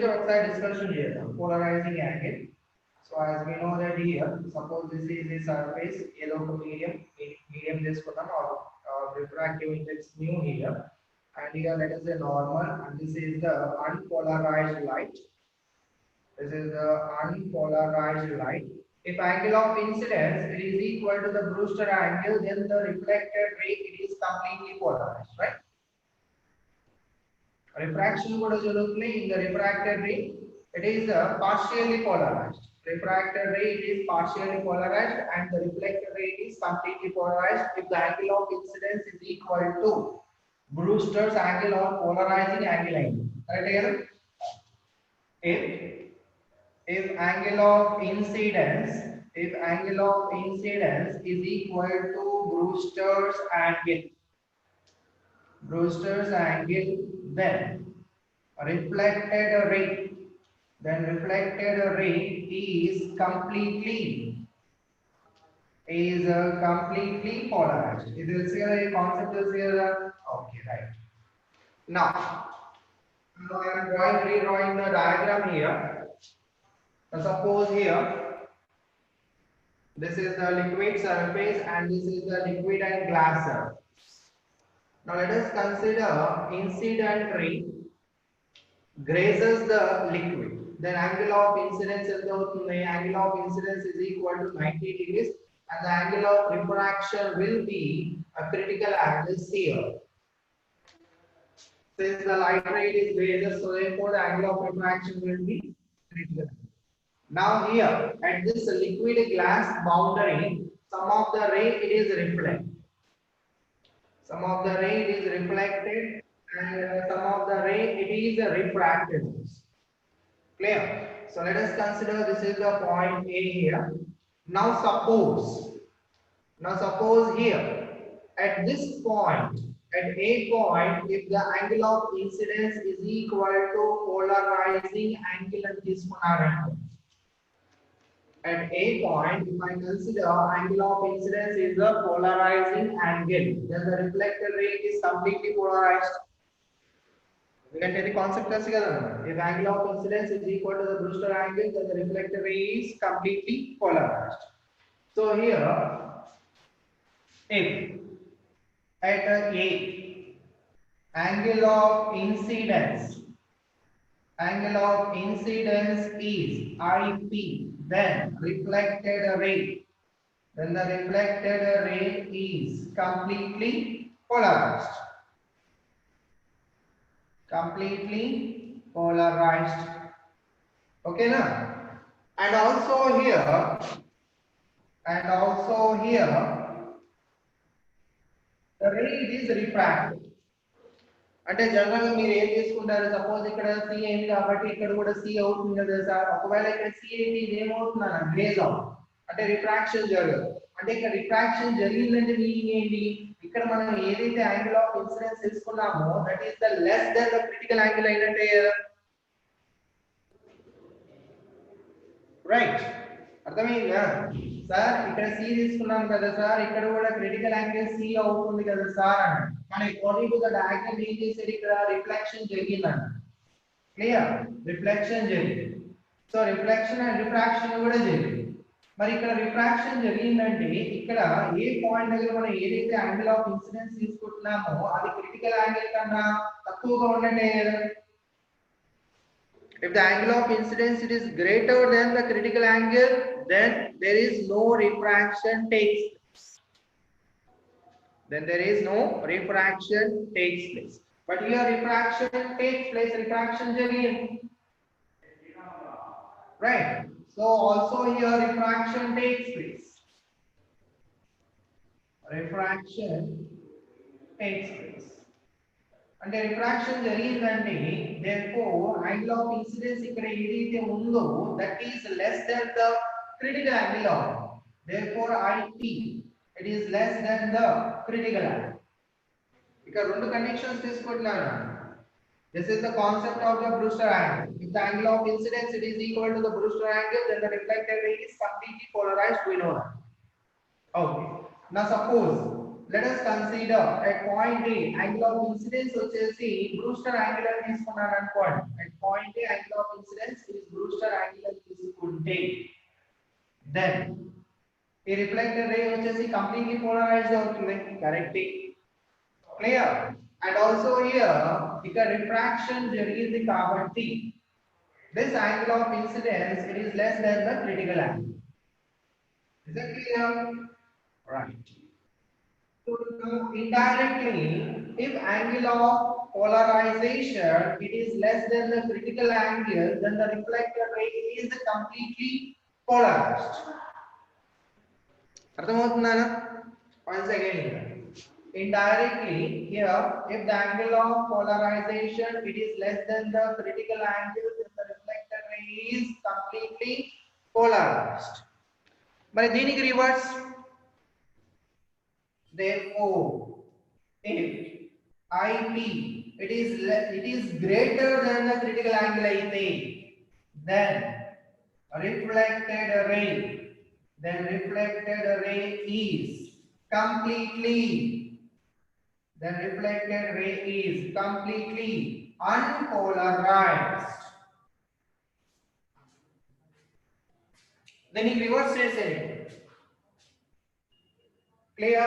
oxide discussion here, polarizing angle. So as we know that here, suppose this is the surface, yellow to medium this or refractive index mu here, and here let us say normal, and this is the unpolarized light. This is the unpolarized light. If angle of incidence it is equal to the Brewster angle, then the reflected ray it is completely polarized, right? Refraction kuda jarugutundi in the refracted ray it is partially polarized. Refracted ray it is partially polarized and the reflected ray is completely polarized if the angle of incidence is equal to Brewster's angle or polarizing angle. Correct here? If angle of incidence is equal to Brewster's angle, then reflected ray is completely polarized. Is this here a concept is here? Okay, right. Now I am redrawing the diagram here. Now suppose here this is the liquid surface and this is the liquid and glass surface. Now let us consider incident ray grazes the liquid. Then angle of incidence is equal to 90 degrees and the angle of refraction will be a critical angle here. Since the light ray is grazes, so therefore the angle of refraction will be critical. Now here at this liquid glass boundary, some of the ray it is reflected. Some of the ray it is reflected and some of the ray it is refracted. Clear? So let us consider this is the point A here. Now suppose here at this point, at A point, if the angle of incidence is equal to polarizing angle and this one at A point, if I consider angle of incidence is the polarizing angle, then the reflected ray is completely polarized. We can take the concept together. If angle of incidence is equal to the Brewster angle, then the reflected ray is completely polarized. So here, if at A, angle of incidence is IP, then the reflected ray is completely polarized. Okay now? And also here the ray is refracted. అంటే general గా మీరు ఏం చేసుకుంటారు, suppose ఇక్కడ C అయింది కాబట్టి ఇక్కడ కూడా C అవుతుంది కదా సార్. ఒకవేళ ఇక్కడ C అయితే ఇది ఏమవుతుందన్న గ్రేజ్ అవుతుంది, అంటే రిఫ్రాక్షన్ జరగదు. అంటే ఇక్కడ రిఫ్రాక్షన్ జరిగిందంటే మీనింగ్ ఏంటి, ఇక్కడ మనం ఏదైతే యాంగిల్ ఆఫ్ ఇన్సిడెన్స్ తీసుకున్నామో that is the less than the critical angle అయినట్టే కదా, రైట్? అర్థమైందా సార్? ఇక్కడ C తీసుకున్నాం కదా సార్, ఇక్కడ కూడా క్రిటికల్ యాంగిల్ C అవుతుంది కదా సార్ అన్నాడు. మన అకార్డింగ్ టు ద డయాగ్రమ్ ఏం చేశారు, ఇక్కడ రిఫ్లెక్షన్ జరిగిందన్న. క్లియర్? రిఫ్లెక్షన్ జరిగింది. సో రిఫ్లెక్షన్ అండ్ రిఫ్రాక్షన్ కూడా జరిగింది. మరి ఇక్కడ రిఫ్రాక్షన్ జరిగిందంటే ఇక్కడ ఏ పాయింట్ దగ్గర మనం ఏదైతే యాంగిల్ ఆఫ్ ఇన్సిడెన్స్ తీసుకుంటున్నామో అది క్రిటికల్ యాంగిల్ కన్నా తక్కువగా ఉండటే కదా. If the angle of incidence it is greater than the critical angle, then there is no refraction takes place. But here refraction takes place, refraction జరిగింది, right? So also here refraction takes place. అంటే refraction జరిగిందంటే therefore angle of incidence ఇక్కడ ఏదైతే ఉందో that is less than the critical angle of, therefore IP it is less than the critical angle. ఇక్కడ రెండు conditions తీసుకుంటున్నాను. This is the concept of the Brewster angle. If the angle of incidence it is equal to the Brewster angle, then the reflected ray is completely polarized, we know that. Okay. Now suppose let us consider at point A angle of incidence వచ్చేసి Brewster angle అని తీసుకున్నాను అనుకోండి. At point A angle of incidence is Brewster angle అని తీసుకుంటే then ఈ reflector రే వచ్చేసి completely polarised అవుతుంది. Correct, clear. And also here ఇక రిఫ్రాక్షన్ జరిగింది కాబట్టి this angle of incidence it is less than the critical angle. Is that clear? Right. So now indirectly, if angle of polarization it is less than the critical angle, then the reflected ray is completely polarized. అర్థమవుతుందా? Once again here. Indirectly here, if the angle of polarization it is less than the critical angle, then the reflected ray is completely polarized. మరి దీనికి reverse. Therefore, if IP it is greater than the critical angle అయితే, then reflected ray is completely unpolarized. Then he reverse చేసేది. Clear?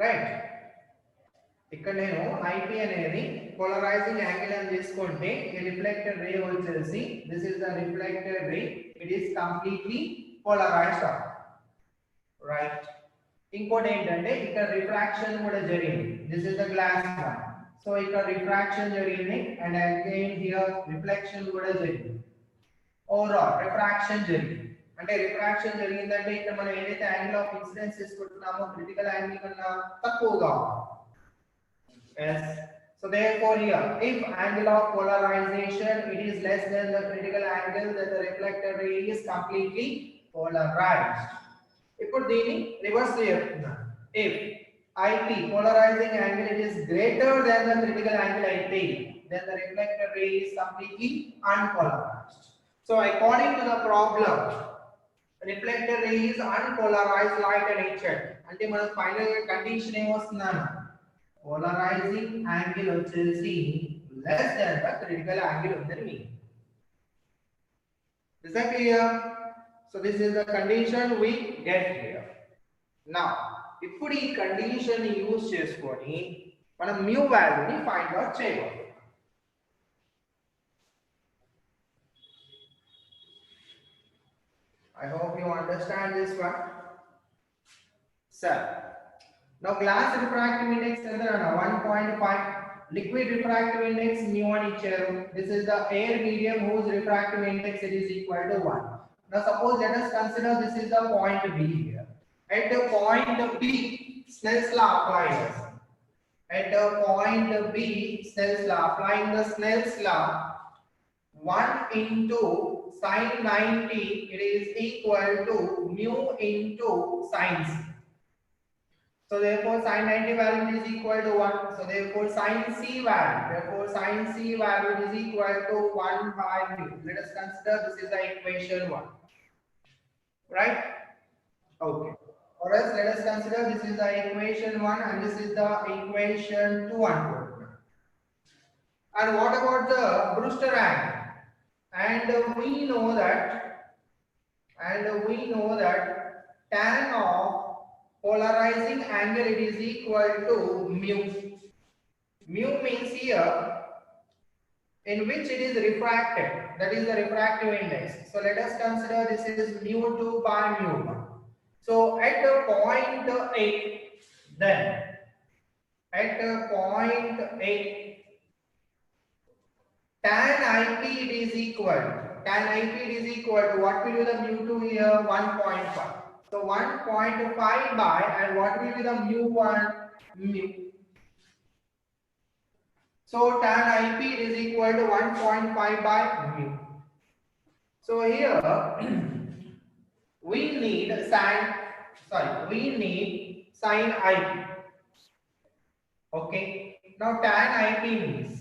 Right. ఇక్కడ నేను IP అనేది polarising angle అని తీసుకుంటే ఈ రిఫ్లెక్టెడ్ రే వచ్చేసి this is the reflected ray, it is completely polarized. Right. ఇంకోటి ఏంటంటే ఇక్కడ రిఫ్రాక్షన్ కూడా జరిగింది. This is the glass one. So ఇక్కడ రిఫ్రాక్షన్ జరిగింది and again here రిఫ్లెక్షన్ కూడా జరిగింది. ఓవరాల్ రిఫ్రాక్షన్ జరిగింది. అంటే రిఫ్రాక్షన్ జరిగిందంటే ఇక్కడ మనం ఏదైతే యాంగిల్ ఆఫ్ ఇన్సిడెన్స్ తీసుకుంటున్నామో క్రిటికల్ యాంగిల్ కన్నా తక్కువగా. Yes. So therefore here, if angle of polarization it is less than the critical angle, then the reflected ray is completely polarized. ఇప్పుడు దీన్ని రివర్స్ చేస్తున్నాను. If IP polarizing angle it is greater than the critical angle అయితే, then the reflected ray is completely unpolarized. So according to the problem, reflected ray is unpolarized light and nature. అంటే మన final condition ఏమొస్తుందన్న polarizing angle వచ్చేసి less than the critical angle ఉందని mean. Is that clear? So this is the condition we get here. Now ఇప్పుడు ఈ condition ని use చేసుకొని మనం mu వాల్యూని ఫైండ్ అవుట్ చేయగలం. I hope you understand this one. Sir, now glass refractive index is 1.5, liquid refractive index mu అని ఇచ్చారు. This is the air medium whose refractive index it is equal to 1. Now suppose let us consider this is the point B here. At the point B, Snell's law applies. At the point B, Snell's law, applying the Snell's law, 1 into sin 90 it is equal to mu into sin c. So therefore sin 90 value is equal to 1. So therefore sin c value is equal to 1 by mu. Let us consider this is the equation 1. Right? Okay. Or else let us consider this is the equation 1 and this is the equation 2 unquote. And what about the Brewster angle? And we know that tan of polarizing angle it is equal to mu. Mu means here in which it is refracted, that is the refractive index. So let us consider this is mu2 by mu1. So at the point A, then at the point A, tan IP it is equal to what will be the mu2 here? 1.5. So 1.5 by, and what will be the mu1? Mu. So tan IP is equal to 1.5 by mu. So here we need sin IP. Okay. Now tan IP means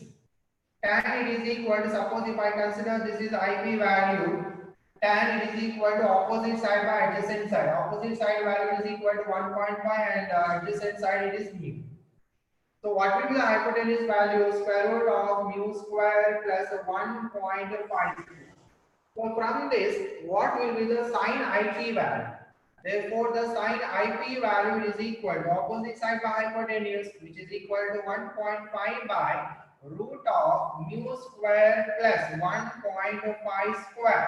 tan it is equal to, suppose if I consider this is IP value tan it is equal to opposite side by adjacent side. Opposite side value is equal to 1.5 and adjacent side it is mu. So what will be the hypotenuse value? Square root of mu square plus 1.5. So from this, what will be the sine IP value? Therefore, the sine IP value is equal to opposite side by hypotenuse, which is equal to 1.5 by root of mu square plus 1.5 square.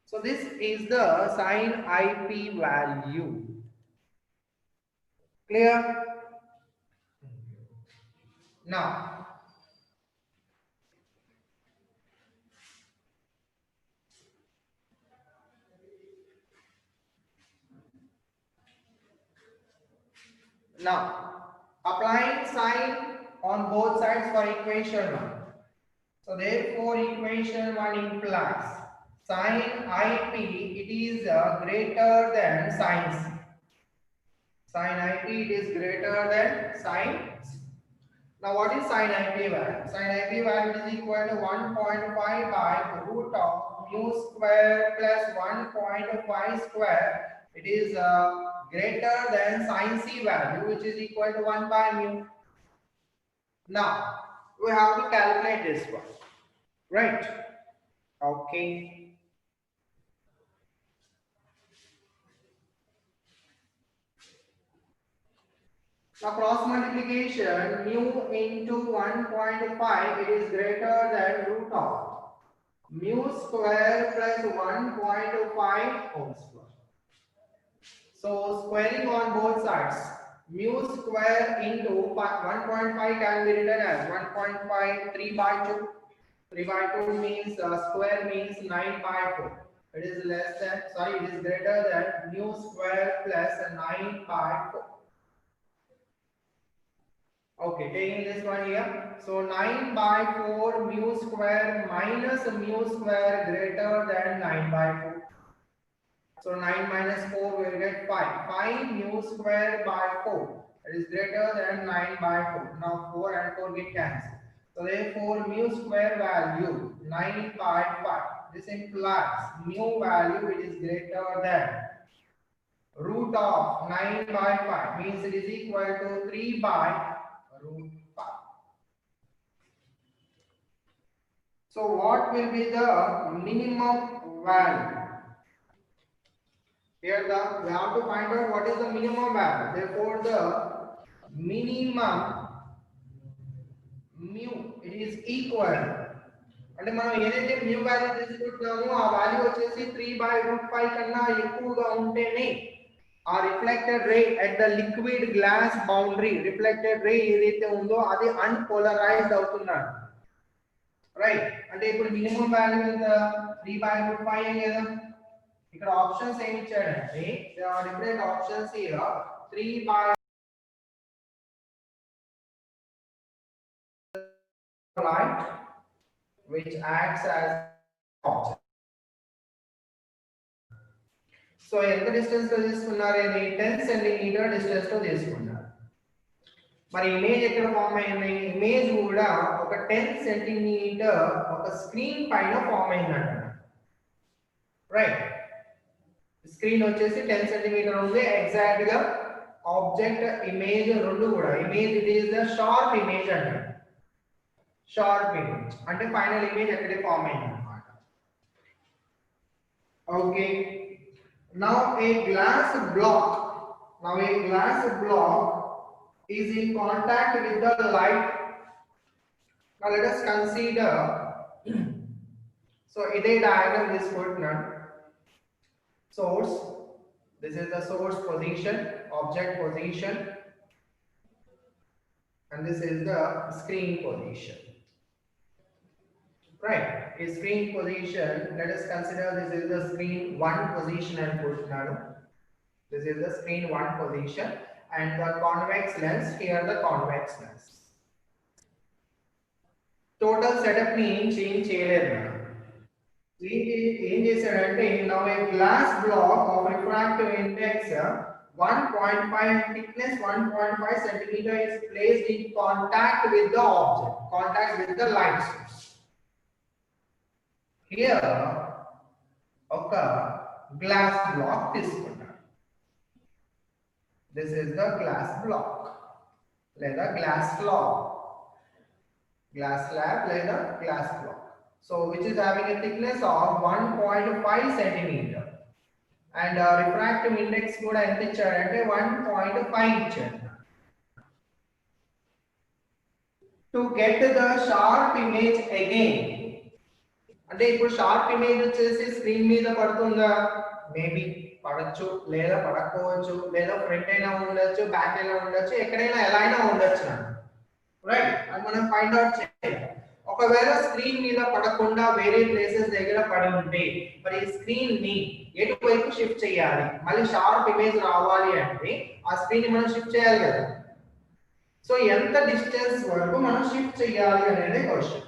So this is the sine IP value. Clear? Now, applying sine on both sides for equation 1. So therefore, equation 1 implies sine IP it is greater than sine C. Sine IP it is greater than sine C. Now what is sine IP value? Sine IP value is equal to 1.5 by root of mu square plus 1.5 square. It is greater than sine C value, which is equal to 1 by mu. Now we have to calculate this one, right? Okay. Now cross multiplication mu into 1.5 it is greater than root of mu square plus 1.5 whole square. So squaring on both sides, mu square into 1.5 can be written as 1.5 3 by 2. 3 by 2 means square means 9 by 4. It is less than, sorry, it is greater than mu square plus 9 by 4. Okay, taking this one here. So 9 by 4 mu square minus mu square greater than 9 by 4. So 9 minus 4 will get 5. 5 mu square by 4. It is greater than 9 by 4. Now 4 and 4 get cancelled. So therefore mu square value 9 by 5. This implies mu value it is greater than root of 9 by 5 means it is equal to 3 by root 5. So what will be the minimum value? Here we have to find out what is the minimum value. Therefore the minimum mu it is equal. అంటే మనం ఏదైతే mu value తీసుకుంటున్నామో ఆ value వచ్చేసి 3/√5 కన్నా ఎక్కువగా ఉంటేనే ఆ reflected ray at the liquid glass boundary reflected రే ఏదైతే ఉందో అది అన్పోలరైజ్డ్ అవుతుందండి. రైట్, అంటే ఇప్పుడు మినిమం వాల్యూ ఎంత 3/√5 కదా. ఇక్కడ ఆప్షన్స్ ఏమి ఇచ్చాడంటే there are different options here. 3 by light which acts as object. So ఎంత డిస్టెన్స్ లో తీసుకున్నారు? ఇది 10 సెంటీమీటర్ డిస్టెన్స్ లో తీసుకున్నారు. మరి ఇమేజ్ ఎక్కడ ఫామ్ అయింది? ఇమేజ్ కూడా ఒక 10 సెంటీమీటర్ ఒక స్క్రీన్ పైన ఫామ్ అయిందంట. రైట్, స్క్రీన్ వచ్చేసి 10 సెంటీమీటర్ ఉంది. ఎగ్జాక్ట్ గా ఆబ్జెక్ట్ ఇమేజ్ రెండు కూడా image it is the sharp image అంటారు. షార్ప్ ఇమేజ్ అంటే ఫైనల్ ఇమేజ్ అక్కడే ఫామ్ అయింది అన్నమాట. Okay, now a glass block is in contact with the light. Now let us consider so ide diagram తీసుకుంటున్నాను. Source, this is the source position, object position, and this is the screen position. Right, a screen position, let us consider this is the screen 1 position and అనుకుంటున్నాను. This is the screen 1 position and the convex lens, here the convex lens. Total setup ni change చేయలేదు. ఏం చేశాడంటే now a glass block of refractive index 1.5 thickness 1.5 centimeter is placed in contact with the object, contact with the light source. Here ఒక glass block తీసుకుంటాను. This is the glass block లేదా glass slab లేదా glass block. So which is having a thickness of 1.5 centimetre and refractive index కూడా ఎంత ఇచ్చాడంటే 1.5 ఇచ్చాడు. To get the sharp image again, అంటే ఇప్పుడు షార్ప్ ఇమేజ్ వచ్చేసి స్క్రీన్ మీద పడుతుందా? మేబీ పడచ్చు, లేదా పడకపోవచ్చు, లేదా ఫ్రంట్ అయినా ఉండొచ్చు, బ్యాక్ అయినా ఉండొచ్చు, ఎక్కడైనా ఎలా అయినా ఉండొచ్చు, రైట్? అది మనం ఫైండ్ అవుట్ చేయాలి. ఒకవేళ స్క్రీన్ మీద పడకుండా వేరే ప్లేసెస్ దగ్గర పడి ఉంటే మరి స్క్రీన్ ని ఎటువైపు షిఫ్ట్ చేయాలి? మళ్ళీ షార్ప్ ఇమేజ్ రావాలి అంటే ఆ స్క్రీన్ ని మనం షిఫ్ట్ చేయాలి కదా. సో ఎంత డిస్టెన్స్ వరకు మనం షిఫ్ట్ చేయాలి అనేది క్వశ్చన్.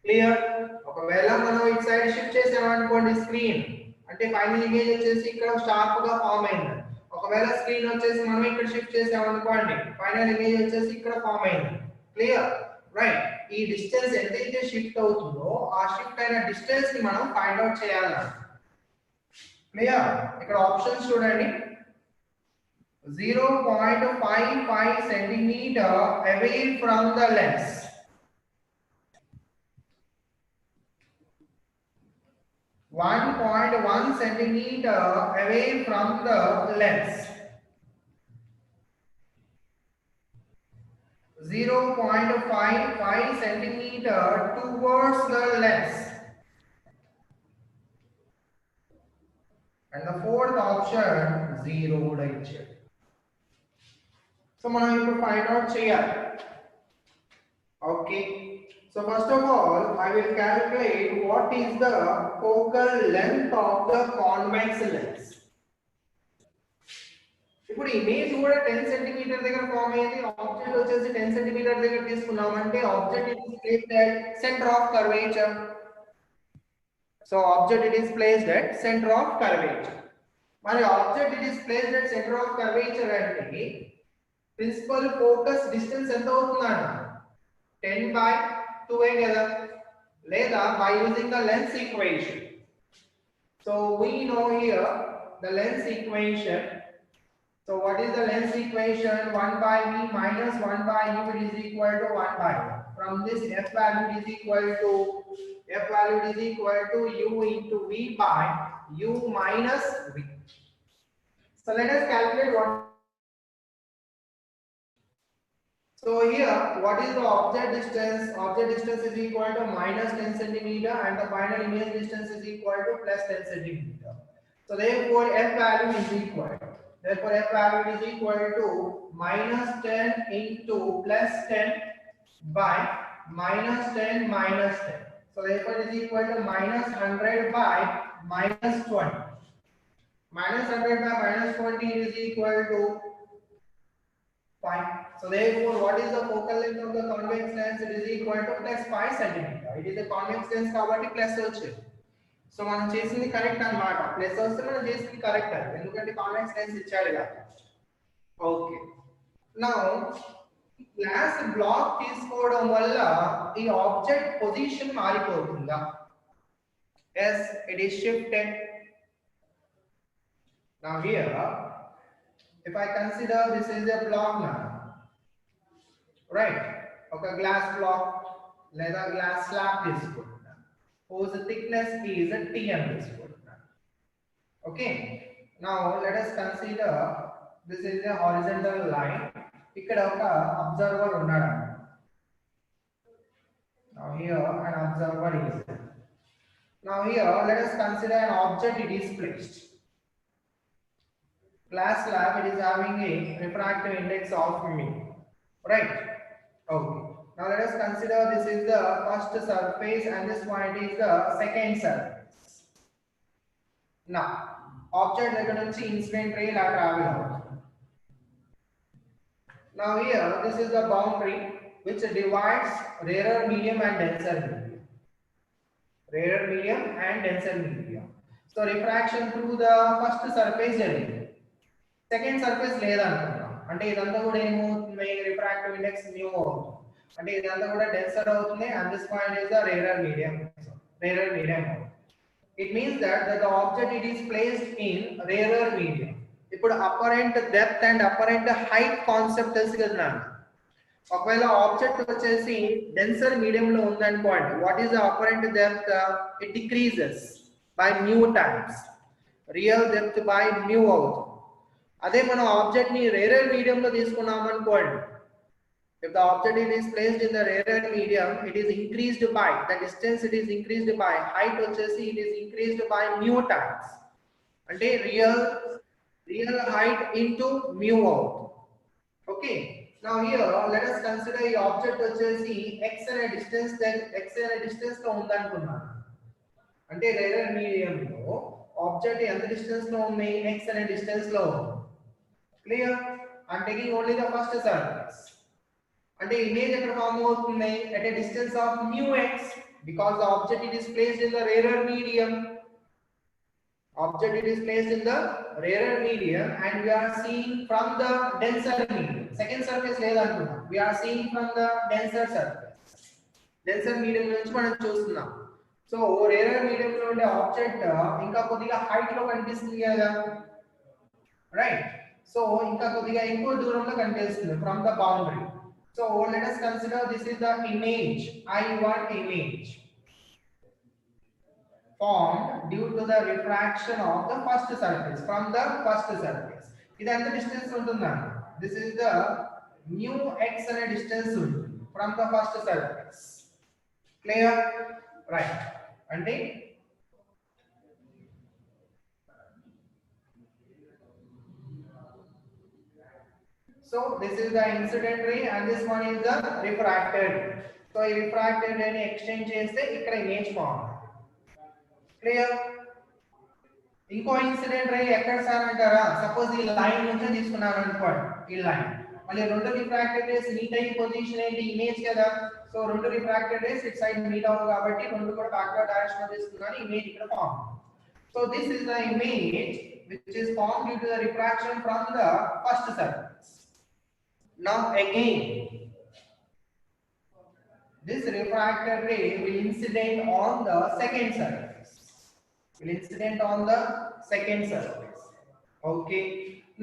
క్లియర్? ఒకవేళ మనం ఇటు సైడ్ షిఫ్ట్ చేసామనుకోండి స్క్రీన్, అంటే ఫైనల్ ఇమేజ్ వచ్చేసి ఇక్కడ షార్ప్ గా ఫామ్ అయింది. ఒకవేళ స్క్రీన్ వచ్చేసి మనం ఇక్కడ షిఫ్ట్ చేసామనుకోండి ఫైనల్ ఇమేజ్ వచ్చేసి ఇక్కడ ఫామ్ అయింది. క్లియర్? రైట్? ఈ డిస్టెన్స్ ఎంతైతే షిఫ్ట్ అవుతుందో ఆ షిఫ్ట్ అయిన డిస్టెన్స్ ని మనం ఫైండ్ అవుట్ చేయాలి. క్లియర్? ఇక్కడ ఆప్షన్స్ చూడండి. 0.55 centimeter away from the lens, 1.1 centimeter away from the lens, 0.55 centimeter towards the lens, and the fourth option 0 కూడా ఇచ్చారు. సో మనం ఇప్పుడు ఫైండ్ అవుట్ చేయాలి. Okay, so first of all I will calculate what is the focal length of the convex lens. ఇప్పుడు image కూడా 10 centimetre దగ్గర form అయ్యేది, object వచ్చేసి 10 సెంటీమీటర్ దగ్గర తీసుకున్నామంటే object it is placed at center of curvature. So object it is placed at center of curvature. మరి object it is placed at center of curvature అంటే principal focus distance ఎంత అవుతుందన్న 10/2 కదా, లేదా by using the lens equation. So we know here the lens equation. So what is the lens equation? 1/v minus 1/u is equal to 1/1. From this f value is equal to u into v by u minus v. So let us calculate what. So here what is the object distance? Object distance is equal to minus 10 centimeter and the final image distance is equal to plus 10 centimeter. So therefore f value is equal to minus 10 into plus 10 by minus 10 minus 10. So therefore it is equal to minus 100 by minus 20. Minus 100 by minus 20 is equal to 5. So therefore what is the focal length of the convex lens? It is equal to plus 5 centimeter. It is a convex lens కాబట్టి plus వచ్చింది. So మనం చేసింది correct అన్నమాట. Plus వస్తే మనం చేసింది correct అది, ఎందుకంటే కాన్వెక్స్ లెన్స్ ఇచ్చాడు కాబట్టి. ఓకే, నౌ గ్లాస్ బ్లాక్ తీసుకోవడం వల్ల ఈ ఆబ్జెక్ట్ పొజిషన్ మారిపోతుందా? yes, it is shifted. Now here if I consider this is a block now, right? ఒక గ్లాస్ బ్లాక్ లేదా గ్లాస్ స్లాబ్ తీసుకుంటున్నాను, whose thickness is Tn తీసుకుంటున్నాను. Okay, now let us consider this is a horizontal line. ఇక్కడ ఒక observer ఉన్నాడు. Now here an observer is there. Now here let us consider an object it is placed. Glass slab it is having a refractive index of mu, right? Okay, now let us consider this is the first surface and this point is the second surface. Now object దగ్గర నుంచి incident ray ఇలా travel అవుతుంది. Now here this is the boundary which divides rarer medium and denser medium. Rarer medium and denser medium. So refraction through the first surface జరిగింది, second surface లేదనుకుందాం. అంటే ఇదంతా కూడా ఏమవుతుంది? Refractive index new అవుతుంది, అంటే ఇదంతా కూడా డెన్సర్ అవుతుంది. And this point is the rarer medium. It means that the object it is placed in rarer medium. ఇప్పుడు apparent depth and apparent height concept తెలుసు కదా నాకు. ఒకవేళ ఆబ్జెక్ట్ వచ్చేసి డెన్సర్ మీడియం లో ఉందనుకోండి, what is the apparent depth? It decreases by mu times, real depth by mu అవుతుంది. అదే మనం ఆబ్జెక్ట్ ని రేరర్ మీడియం లో తీసుకున్నాం అనుకోండి, if the object is placed in the rarer medium, it is increased by the distance, it is increased by height వచ్చేసి it is increased by mu times, అంటే real height into mu అవుతుంది. Okay, now here let us consider ఈ object వచ్చేసి x అనే distance లో ఉందనుకున్నాను. అంటే rarer medium లో object ఎంత డిస్టెన్స్ లో ఉంది? x అనే డిస్టెన్స్ లో. Clear? I am taking only the first surface. అంటే ఇమేజ్ ఎక్కడ ఫార్మ్ అవుతుంది? at a distance of mu x, because the object it is placed in the rarer medium. Object it is placed in the rarer medium and we are seeing from the denser medium. Second surface లేదనుకున్నాం, we are seeing from the denser surface. Denser medium నుంచి మనం చూస్తున్నాం. So rarer medium లో ఉండే object ఇంకా కొద్దిగా height లో కనిపిస్తుంది కదా, రైట్? సో ఇంకా కొద్దిగా ఎక్కువ దూరంలో కనిపిస్తుంది from the boundary. So let us consider this is the image, I1 image formed due to the refraction of the first surface, from the first surface. ఇది ఎంత డిస్టెన్స్ ఉంటుందండి? This is the mu x అనే distance ఉంటుంది from the first surface. Clear? Right. అంటే so this is the incident ray and this one is the refracted ray. So ఈ refracted ray ని exchange చేస్తే ఇక్కడ ఇమేజ్ ఫార్మ్. క్లియర్? ఇంకో incident ray ఎక్కడ sir అంటారా? సపోజ్ ఈ లైన్ నుంచి తీసుకున్నారు అనుకోండి, ఈ లైన్ మళ్ళీ రెండు రిఫ్రాక్టెడ్ రేస్ మీట్ అయ్యే పొజిషన్ ఏంటి? ఇమేజ్ కదా. సో రెండు రిఫ్రాక్టెడ్ రేస్ ఇట్ సైడ్ మీట్ అవ్వవు కాబట్టి రెండు కూడా బ్యాక్వర్డ్ డైరెక్షన్ లో తీసుకున్నాను, ఇమేజ్ ఇక్కడ form. So this is the image which is formed due to the refraction from the first surface. Now again this refracted ray will incident on the second surface. Will incident on the second surface. Okay.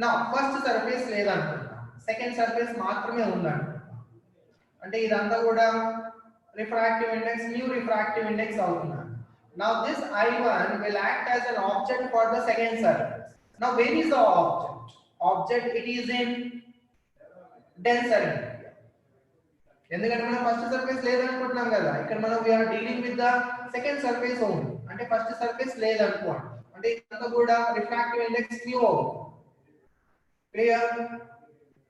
Now first surface లేదనుకుందాం, second surface మాత్రమే ఉందనుకుందాం. అంటే ఇదంతా కూడా refractive index, new refractive index అవుతుంది. Now this I1 will act as an object for the second surface. Now where is the object? Object it is in denser medium. ఎందుకంటే మనం first surface లేదనుకుంటున్నాం కదా, ఇక్కడ మనం we are dealing with the second surface only. అంటే first surface లేదనుకోండి, అంటే ఇదంతా కూడా రిఫ్రాక్టివ్ ఇండెక్స్ న్యూ అవుతుంది. Clear?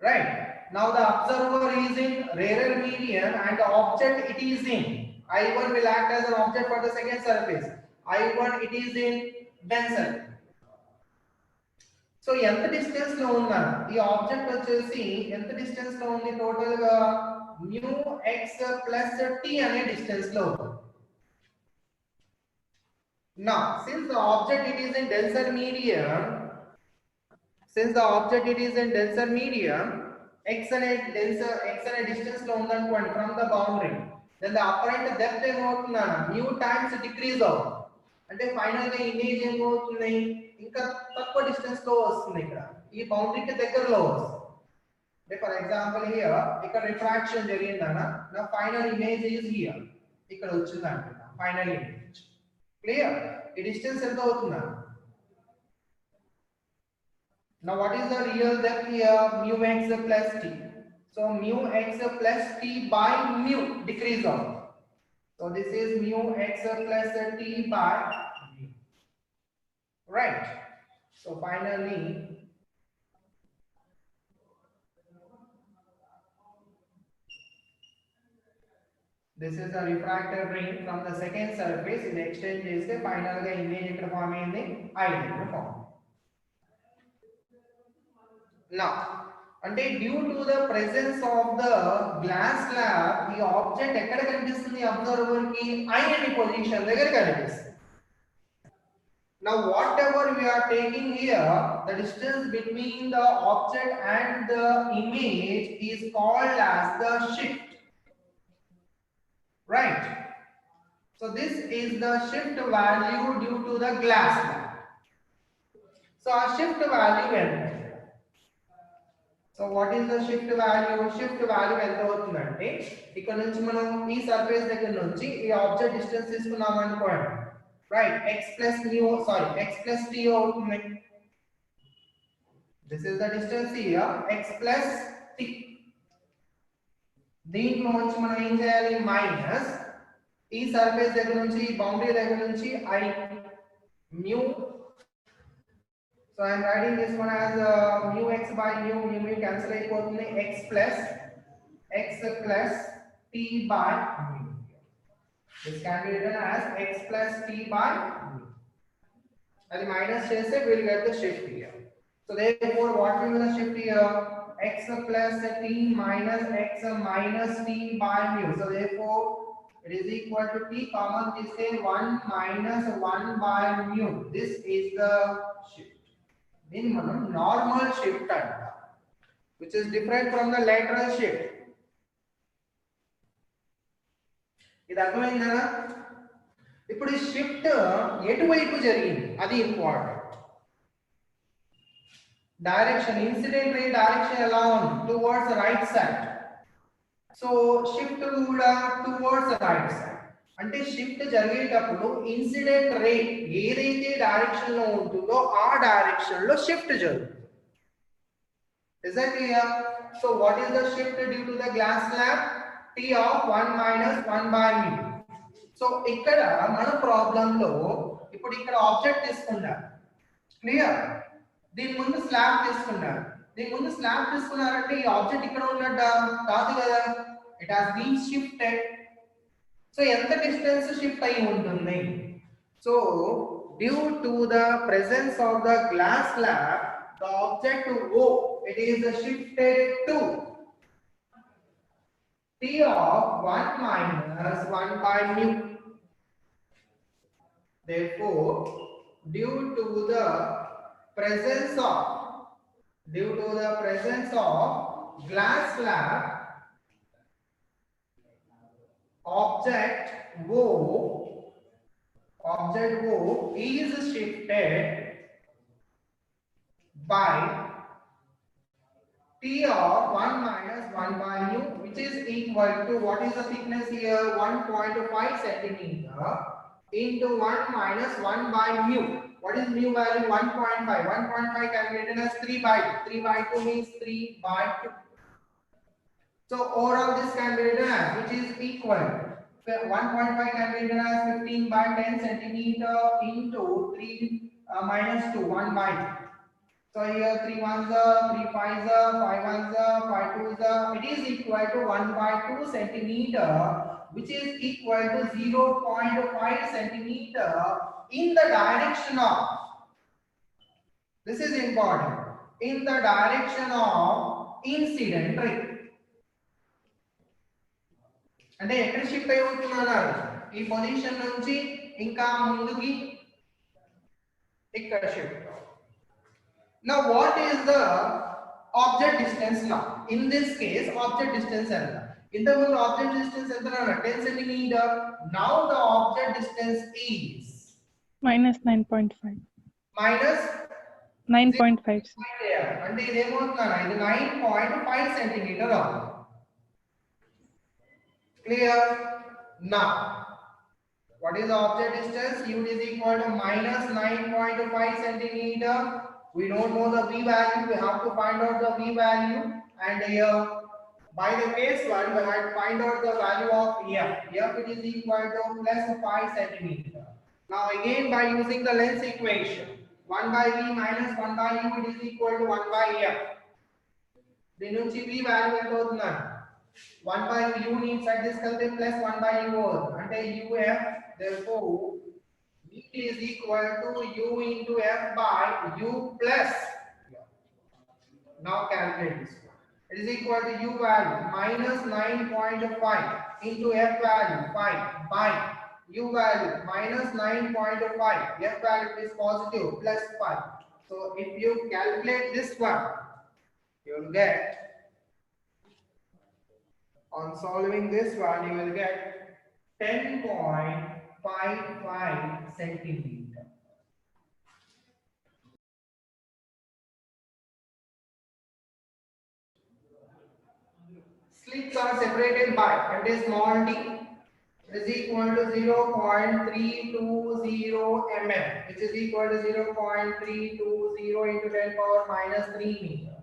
Right. Now the observer is in rarer medium and the object it is in I1 will act as an object for the second surface. I1 it is in denser. So ఎంత distance లో ఉందా ఈ object వచ్చేసి? ఎంత distance లో ఉంది? Total గా mu x plus t అనే డిస్టెన్స్ లో ఉంది. Now since the object it is in denser medium, x అనే డిస్టెన్స్ లో ఉందనుకోండి from the boundary, then the apparent depth ఏమవుతుందా? mu times decrease అవుతుంది. అంటే ఫైనల్ గా ఇమేజ్ ఏమవుతుంది? ఇంకా తక్కువ డిస్టెన్స్ లో వస్తుంది, ఇక్కడ ఈ బౌండరీకి దగ్గరలో వస్తుంది. అంటే ఫర్ ఎగ్జాంపుల్ హియర్ ఇక్కడ రిఫ్రాక్షన్ జరిగిందన్న, నా ఫైనల్ ఇమేజ్ ఈజ్ హియర్, ఇక్కడ వచ్చింది అంటున్నా ఫైనల్ ఇమేజ్. క్లియర్? ఈ డిస్టెన్స్ ఎంత అవుతుందా? Now what is the real depth here? Mu x plus t. So mu x plus t by mu decrease out. So this is mu x plus t by mu. Right. So finally this is the refracted ray from the second surface. In exchange చేస్తే final గా image ఇక్కడ form అయింది, I ఇక్కడ form. Now అంటే due to the presence of the glass slab ఈ object ఎక్కడ కనిపిస్తుంది? Observer కి I అనే పొజిషన్ దగ్గర కనిపిస్తుంది. Now whatever we are taking here, the distance between the object and the image is called as the shift. Right. So this is the shift value due to the glass slab. So our shift value ఎంత? So what is the shift value? Shift value ఎంత అవుతుందంటే ఇక్కడ నుంచి మనం ఈ surface దగ్గర నుంచి ఈ ఆబ్జెక్ట్ డిస్టెన్స్ తీసుకున్నాం అనుకోండి, right, x plus mu, sorry, x plus t అవుతుంది. This is the distance here, x plus t. దీంట్లో నుంచి మనం ఏం చేయాలి, మైనస్ ఈ సర్ఫేస్ దగ్గర నుంచి బౌండరీ దగ్గర నుంచి I mu. So I am writing this one as mu x by mu cancel అయిపోతుంది, x plus t by mu. This can be written as x plus t by mu. అది minus చేస్తే we will get the shift here. So therefore what will be the shift here? X plus t minus x minus t by mu. So therefore it is equal to t common this say 1 minus 1 by mu. This is the shift. Then మనం normal shift అంట, which is different from the lateral shift. ఇది అర్థమైందా? ఇప్పుడు ఈ shift ఎటువైపు జరిగింది అది important. Direction, incident ray direction ఎలా ఉంది, towards right side. So shift కూడా టువర్డ్స్ రైట్ సైడ్. అంటే షిఫ్ట్ జరిగేటప్పుడు ఇన్సిడెంట్ రే ఏదైతే డైరెక్షన్ లో ఉంటుందో ఆ డైరెక్షన్ లో షిఫట్ జరుగుతుంది. Is that clear? So what is the shift due to the glass slab? T of 1 minus 1 by mu. So ఇక్కడ మన ప్రాబ్లం లో ఇప్పుడు ఇక్కడ ఆబ్జెక్ట్ తీసుకున్నారు, క్లియర్, దీని ముందు స్లాబ్ తీసుకున్నారు. దీని ముందు స్లాబ్ తీసుకున్నారంటే ఈ ఆబ్జెక్ట్ ఇక్కడ ఉన్నట్టు కాదు కదా, it has been shifted. So ఎంత డిస్టెన్స్ షిఫ్ట్ అయి ఉంటుంది? So due to the presence of the glass slab the object O, it is shifted to T of 1 minus 1 by mu. Therefore due to the presence of glass slab, object O is shifted by T of 1 minus 1 by mu, which is equal to, what is the thickness here, 1.5 centimeter into 1 minus 1 by mu. What is mu value? 1.5. 1.5 can be written as 3 by 2. 3 by 2 means 3 by 2. So overall this can be written as, which is equal, 1.5 can be written as 15 by 10 centimeter into 3 minus 2, 1 by 2. So here 3 ones are, 3 5s are, 5 ones are, 5 2s are. It is equal to 1 by 2 centimeter, which is equal to 0.5 centimeter in the direction of, this is important, in the direction of incident ray. అంటే ఎక్కడ shift అయి ఉంటున్నారు, ఈ position నుంచి ఇంకా ముందుకి ఇక్కడ shift. Now what is the object distance now? In this case object distance enta, ఇంతకుముందు object distance ఎంత అన్న 10 centimeter. Now the object distance is minus 9.5. minus 9.5. అంటే ఇది ఏమవుతుందన్న, ఇది 9.5 centimeter అవుతుంది. Clear? Now what is the object distance? U is equal to minus 9.5 centimeter. We don't know the v value, we have to find out the v value, and here by the case one we have to find out the value of f. F it is equal to plus 5 centimeter. Now again by using the length equation, 1 by v minus 1 by u, it is equal to 1 by f. దీని నుంచి v value ఎంత అవుతుంది? 1 by u ని inside తీసుకెళ్తే plus 1 by u అవుతుంది, అంటే uf. Therefore v is equal to u into f by u plus, now calculate this one. It is equal to u value minus 9.5 into f value 5 by u value minus 9.5, f value is positive plus 5. So if you calculate this one, you will get, on solving this one you will get 10.9 0.55 centimeter. Slits are separated by, and a small d is equal to 0.320 mm, which is equal to 0.320 into 10 power minus 3 meter.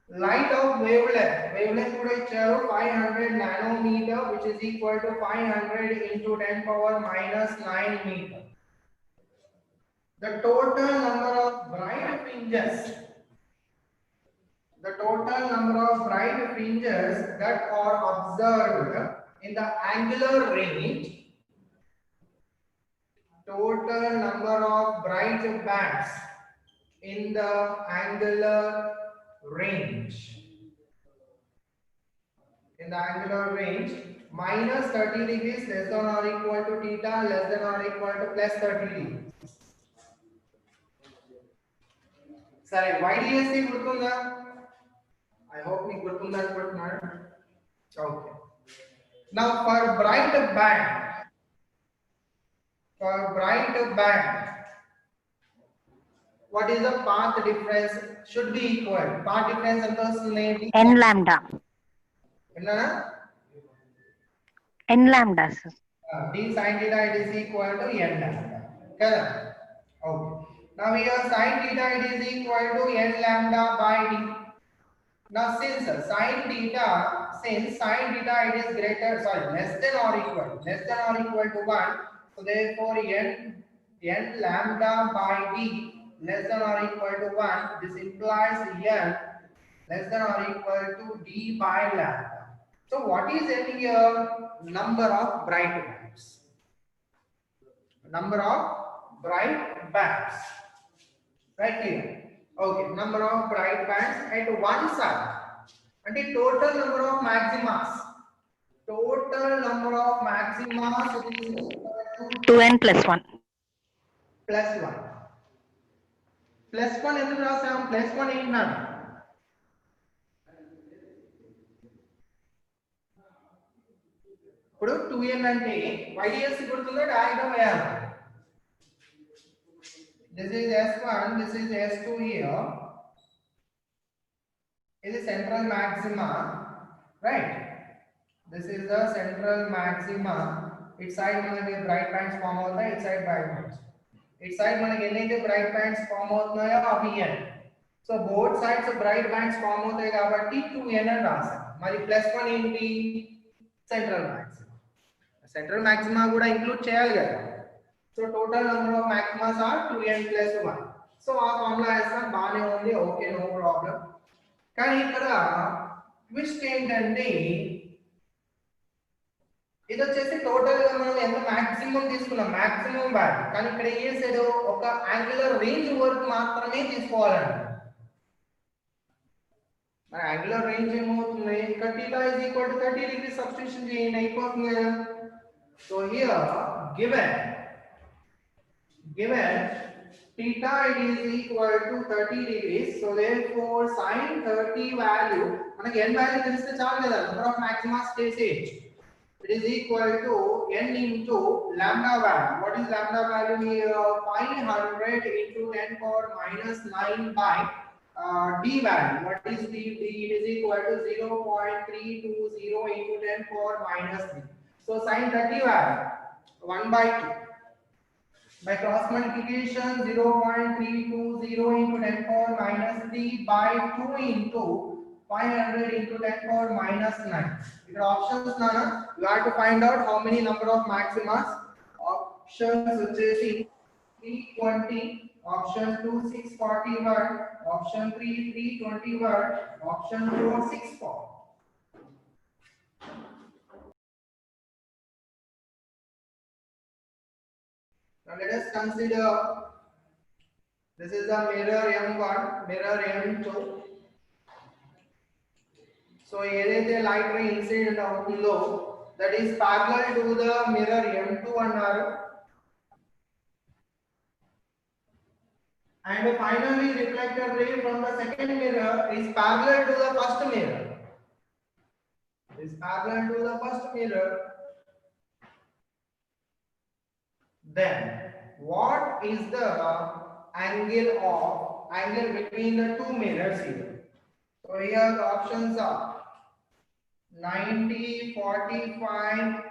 Light of wavelength would have 500 nanometer, which is equal to 500 into 10 power minus 9 meter. The total number of bright fringes, that are observed in the angular range, total number of bright bands in the angular range, minus 30 degrees less than or equal to theta less than or equal to plus 30 degrees. Sorry, YDSC gurtunda? I hope you gurtunda antunnadu. Okay. Now for bright band, what is the path difference? Should be equal. Path difference and n lambda. N lambda, sir. D sin theta it is equal to n lambda. Correct. Okay. Now here sin theta it is equal to n lambda by d. Now since sin theta it is less than or equal to 1, so therefore n lambda by d less than or equal to 1. This implies n less than or equal to d by lambda. So what is here? Number of bright bands. Right here. Okay, number of bright bands at one side. And the total number of maximas. Is equal to 2n plus 1. plus 1. Plus 1 ఎందుకు రాసాం? Plus 1 ఏంటన్నాను? ఇప్పుడు 2n అంటే YDSC గుర్తుందా? Diagram వేయాలి. This is S1, this is S2 here. Is the central maxima, right? This is the central maxima. Its side మనకి bright bands form అవుతాయి, its side bright bands. Its side మనకి ఎన్నైతే bright bands form అవుతున్నాయో అవి n. So both sides bright bands form అవుతాయి కాబట్టి 2n అని రాసాం. మరి +1 ఏంటి? Central maxima. Central maxima కూడా ఇంక్లూడ్ చేయాలి కదా. So total number of maximas are 2n plus 1. So ఆ ఫార్ములా వేస్తాం, బానే ఉంది, ఓకే, నో ప్రాబ్లం. కానీ ఇక్కడ ట్విస్ట్ ఏంటంటే ఇది వచ్చేసి టోటల్ గా మనం ఎంత మాక్సిమం తీసుకున్నాం, మాక్సిమం వాల్యూ. కానీ ఇక్కడ ఏం చేసాడు, ఒక యాంగులర్ రేంజ్ వరకు మాత్రమే తీసుకోవాలండి. మరి యాంగులర్ రేంజ్ ఏమవుతుంది, ఇక్కడ θ is equal to 30 degrees substitution చేయండి, అయిపోతుంది కదా. So here given theta it is equal to 30 degrees, so therefore sin 30 value మనకి n వాల్యూ తెలిస్తే చాలు కదా, number of maxima stage. It is equal to n into lambda value. What is lambda value here? 500 into 10 power minus 9 by d value. What is d? It is equal to 0.320 into 10 power minus 3. So sin 30 value 1/2. By cross multiplication 0.320 into 10 power minus 3 by 2 into 500 into 10 power minus 9. Here options nana, you have to find out how many number of maximas. Options which is 320, option 2 641, option 3 321, option 4 640. Now let us consider, this is the mirror M1, mirror M2. So ఏదైతే light ray incident అవుతుందో that is parallel to the mirror M2 అన్నారు. And finally reflected ray from the second mirror is parallel to the first mirror. then what is the angle between the two mirrors here? So here the options are 90, 45,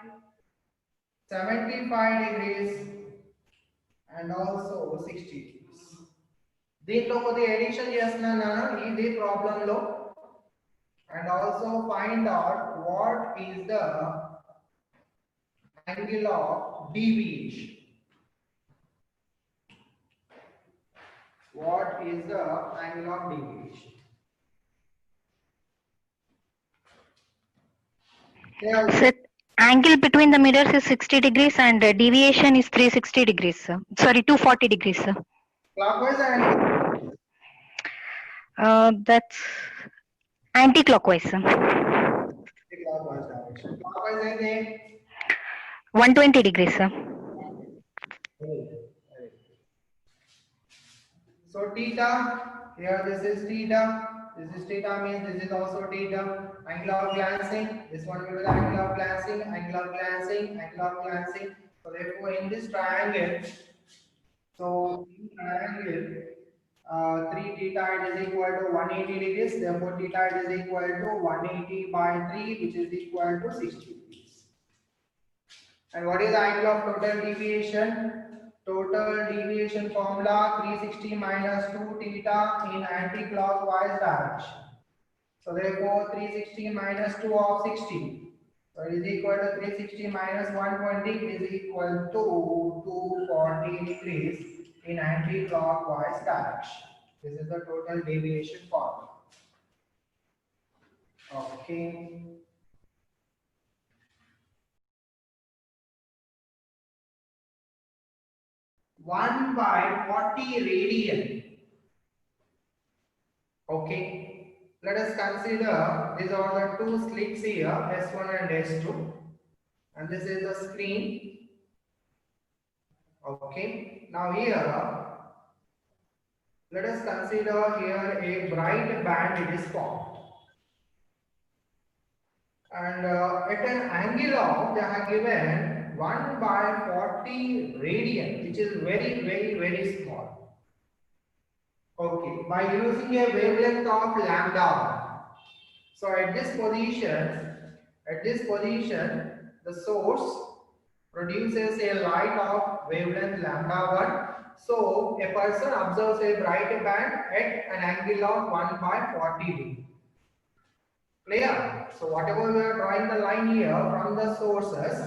75 degrees and also 60 degrees. దీంట్లో కొద్దిగా edition చేస్తున్నాను నేను ఇది problem లో and also find out what is the angle of deviation. What is the angle of deviation? So, angle between the mirrors is 60 degrees and deviation is 360 degrees, sir. Sorry, 240 degrees, sir. Clockwise and That's anti-clockwise, sir. clockwise direction. Clockwise అయితే 120 degrees, sir. So theta, here this is theta means this is also theta. Angle of glancing, this one will be the angle of glancing, angle of glancing, angle of glancing. So therefore in this triangle, so in triangle 3 theta it is equal to 180 degrees, therefore theta it is equal to 180 by 3 which is equal to 60 degrees. And what is the angle of total deviation? Total deviation formula 360 minus 2 theta in anti-clockwise direction. So therefore 360 minus 2 of 60. So it is equal to 360 minus 120 is equal to 240 degrees in anti-clockwise direction. This is the total deviation formula. Okay. 1 by 40 radian. Okay, let us consider these are the two slits here, S1 and S2, and this is the screen. Okay, now here let us consider here a bright band it is formed, and at an angle of they are given 1 by 40 radian, which is very small. Okay, by using a wavelength of lambda. So at this position, the source produces a light of wavelength lambda 1. So a person observes a bright band at an angle of 1 by 40 degree. Clear? So whatever we are drawing the line here from the sources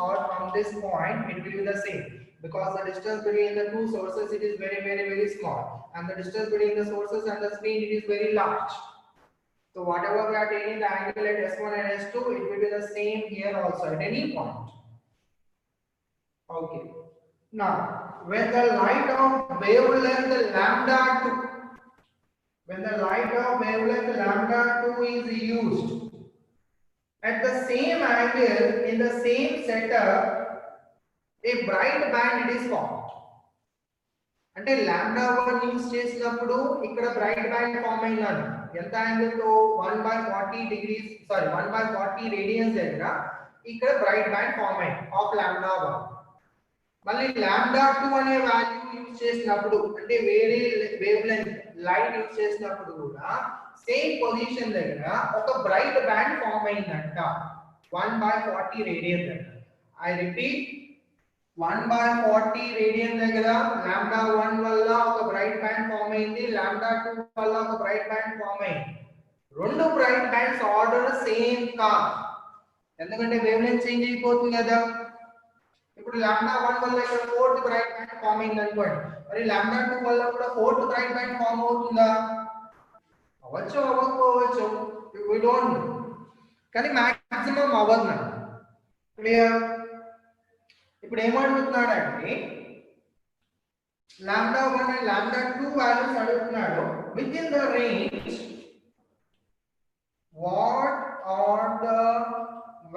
or from this point, it will be the same, because the distance between the two sources it is very small, and the distance between the sources and the screen it is very large. So whatever we are taking the angle at S1 and S2, it will be the same here also at any point. Okay. Now, when the light of wavelength lambda 2 is used at the same angle in the same setup, a bright band it is formed. అంటే lambda 1 use చేసినప్పుడు ఇక్కడ bright band form అయిందని ఎంత angle తో 1/40 degrees 1/40 radians దగ్గర ఇక్కడ bright band form అయింది of lambda 1. మళ్ళీ lambda 2 అనే వాల్యూ యూస్ చేసినప్పుడు అంటే వేరే వేవ్ లెంగ్త్ లైట్ యూస్ చేసినప్పుడు కూడా సేమ్ పొజిషన్ దగ్గర ఒక బ్రైట్ బ్యాండ్ ఫామ్ అయిందంట 1/40 రేడియన్ దగ్గర. ఐ రిపీట్, 1/40 రేడియన్ దగ్గర lambda 1 వల్ల ఒక బ్రైట్ బ్యాండ్ ఫామ్ అయింది, lambda 2 వల్ల ఒక బ్రైట్ బ్యాండ్ ఫామ్ అయింది. రెండు బ్రైట్ బ్యాండ్స్ ఆర్డర్ సేమ్ కాదు, ఎందుకంటే వేవ్ లెంగ్త్ చేంజ్ అయిపోతుంది కదా. ఇప్పుడు lambda 1 వల్ల ఇక్కడ ఫోర్త్ బ్రైట్ బ్యాండ్ ఫామ్ అయింది అనుకోండి, మరి lambda 2 వల్ల కూడా ఫోర్త్ బ్రైట్ బ్యాండ్ ఫామ్ అవుతుందా? అవ్వచ్చు, అవ్వకపోవచ్చు, we don't know, కానీ మాక్సిమం అవ్వదు. క్లియర్? ఇప్పుడు ఏమడుగుతున్నాడంటే lambda 1 and lambda 2 వాల్యూస్ అడుగుతున్నాడు. With in the range what are the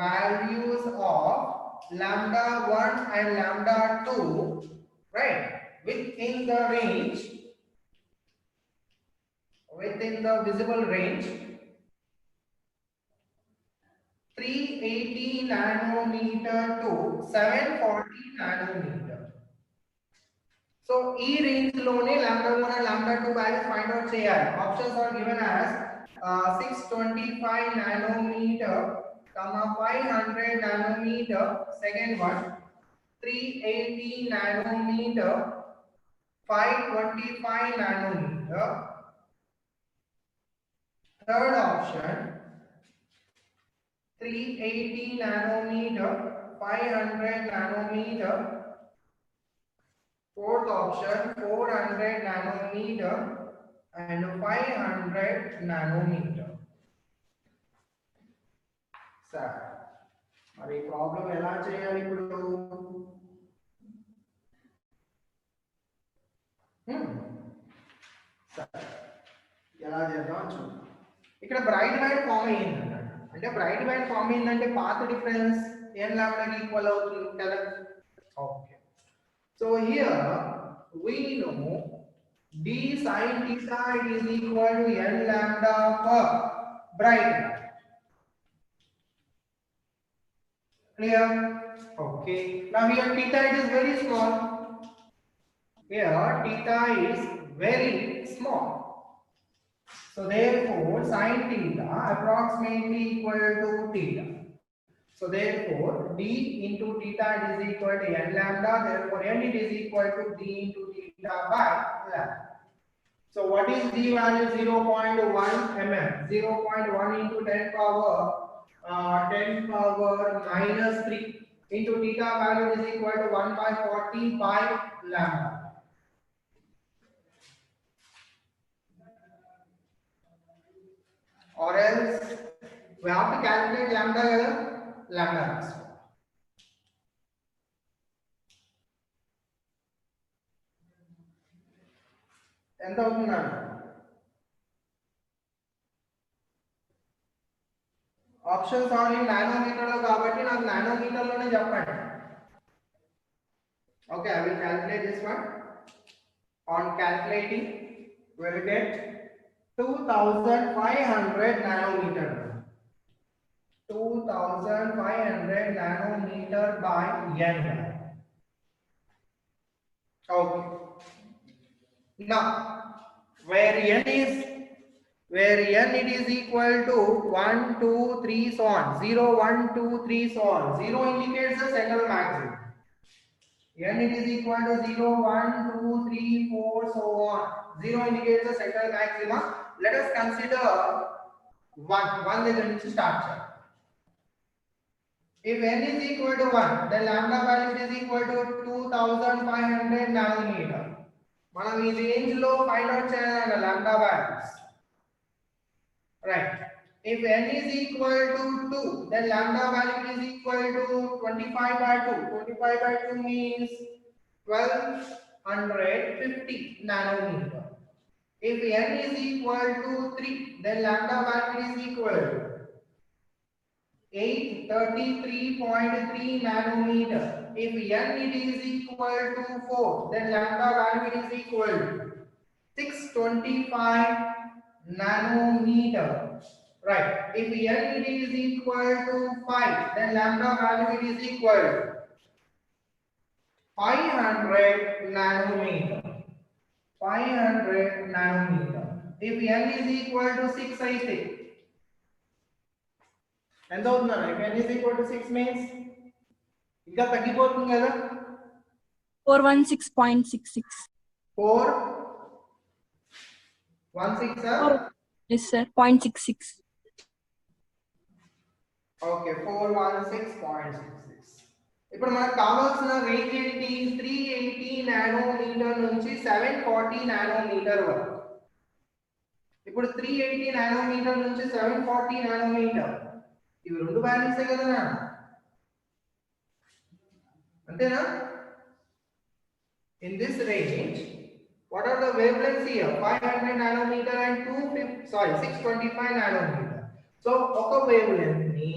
values of lambda 1 and lambda 2, right? Within the range, within the visible range 360 380 nanometer to 740 nanometer. So E range lone lambda 1 and lambda 2 values find out cheyali. Options are given as 625 nanometer, 500 nanometer, second one, 380 nanometer, 525 nanometer, third option, 380 nanometer, 500 nanometer, fourth option, 400 nanometer and 500 nanometer. Sir, మరి problem ఎలా చేయాలి ఇప్పుడు? ఎలా చేద్దాం చూద్దాం. ఇక్కడ bright band form అయ్యింది అంటే బ్రైట్ బ్యాండ్ ఫామ్ అయ్యిందంటే పాత్ డిఫరెన్స్ n లాంబ్డాకి ఈక్వల్ అవుతుంది కదా. Okay, so here we know d sin theta is equal to n lambda for bright light. Clear? Okay, now here theta is very small. Here theta is very small. So therefore sin theta approximately equal to theta. So therefore d into theta is equal to n lambda. Therefore n it is equal to d into theta by lambda. So what is d value? 0.1 mm. 0.1 into 10 power minus 3 into theta value is equal to 1 by 40 by lambda. Or else we have to calculate lambda kada, lambda max. ఎంత అవుతుందండి? Options are in nanometre లో కాబట్టి నాకు nanometre లోనే చెప్పండి. Okay, I will calculate this one. On calculating we will get 2500 nanometer. 2500 nanometer by n. Okay. Now, where n it is equal to 1, 2, 3 so on. 0, 1, 2, 3 so on. 0 indicates the central maximum. N it is equal to 0, 1, 2, 3, 4 so on. 0 indicates the central maximum. Let us consider 1 దగ్గర నుంచి start చేద్దాం. If n is equal to 1, then lambda value is equal to 2500 nanometer. మనం ఈ range లో find out చేయాలన్న lambda values. Right. If n is equal to 2, then lambda value is equal to 25 by 2. 25 by 2 means 1250 nanometer. If n is equal to 3, then lambda value is equal to 833.3 nanometer. If n it is equal to 4, then lambda value is equal to 625 nanometer. Right. If n it is equal to 5, then lambda value it is equal to 500 nanometer. 500 nanometer. If n is equal to 6 అయితే ఎంత అవుతుందా? If n is equal to 6 means ఇంకా తగ్గిపోతుంది కదా. 416.66. 416 sir? Yes sir, 0.66. Okay, 416.66. ఇప్పుడు మనకు కావాల్సిన range ఏంటి? 380 నానోమీటర్ నుంచి 740 నానోమీటర్ వరకు. ఇప్పుడు 380 నానోమీటర్ నుంచి 740 నానోమీటర్ ఇవి రెండు వాల్యూసే కదా, అంతేనా? In this range, what are the wavelengths here? 500 nanometer and 625 nanometer. So ఒక wavelength ని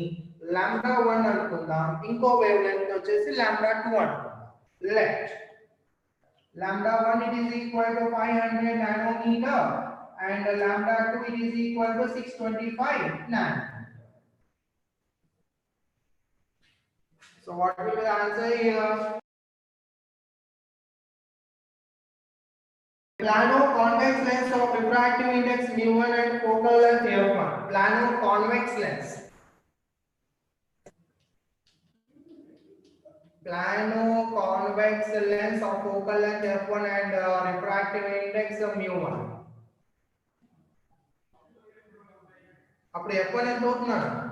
lambda 1 అనుకుందాం, ఇంకో wavelength వచ్చేసి lambda 2 అనుకుందాం. Let lambda 1 it is equal to 500 nanometer and lambda 2 it is equal to 625 nanometer. So what will be the answer here? Plano-convex lens of refractive index mu1 and focal length f1. Plano-convex lens. Plano-convex lens of focal length f1 and refractive index mu1. Appudu f1 ఎంత అవుతున్నాడు?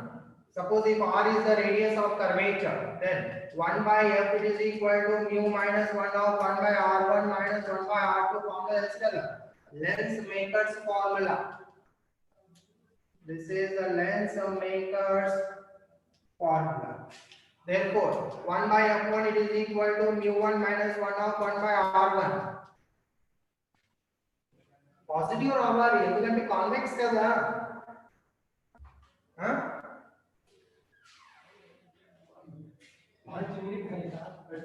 Suppose if r is the radius of curvature, then 1 by f it is equal to mu minus 1 of 1 by r1 minus 1 by r2 formula is the lens maker's formula. This is the lens maker's formula. Therefore, 1 by f1 it is equal to mu1 minus 1 of 1 by r1. Positive రావాలి ఎందుకంటే convex కదా. huh?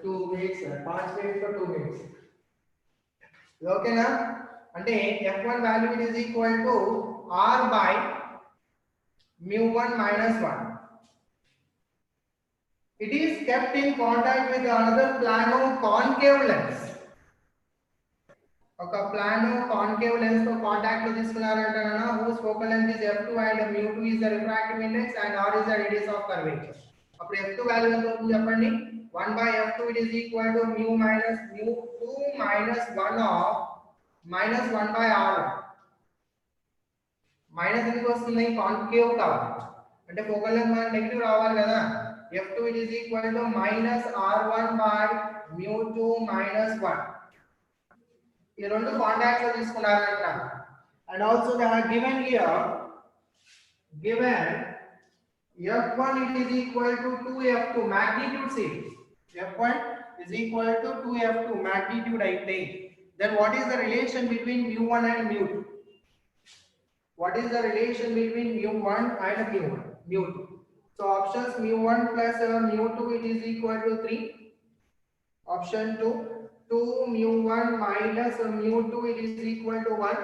2 weeks 5 weeks for 2 weeks. ఓకేనా? అంటే f1 value it is equal to r by mu1 minus 1. It is kept in contact with another plano concave lens. ఒక plano concave lens తో contact లో తీసుకున్నారంటేనా whose focal length is f2 and mu2 is the refractive index and r is the radius of curvature. అప్పుడు f2 value ఎంత అవుతుంది చెప్పండి? 1 by f2 it is equal to mu2 minus 1 of minus 1 by r1. Minus ఎందుకు వస్తుంది? Concave కాబట్టి. అంటే focal length మనకి negative రావాలి కదా. f2 it is equal to minus r1 by mu2 minus 1. ఈ రెండు కాంటాక్ట్ లో తీసుకున్నారంట. And also they are given here, given f1 it is equal to 2f2 magnitude series. f1 is equal to 2f2 magnitude అయితే then what is the relation between mu1 and mu2? What is the relation between mu1 and mu2? So options mu1 plus mu2 it is equal to 3. Option 2 mu1 minus mu2 it is equal to 1.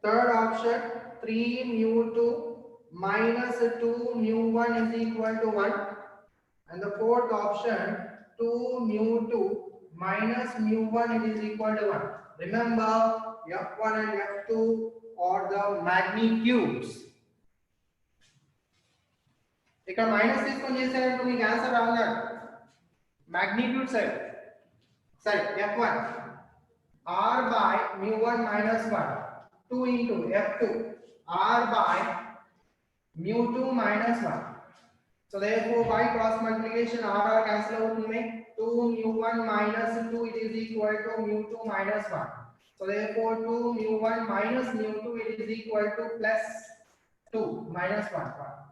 Third option 3 mu2 minus 2 mu1 is equal to 1. And the fourth option 2 mu2 minus mu1 it is equal to 1. Remember f1 and f2 are the magnitudes. ఇక్కడ minus తీసుకొని చేసారంటే మీకు answer రావాలి. magnitude side side f1 r by mu1 minus 1 2 into f2 r by mu2 minus 1. So therefore by cross multiplication r cancel అవుతుంది. 2 mu1 minus 2 it is equal to mu2 minus 1. So therefore 2 mu1 minus mu2 it is equal to plus 2 minus 1.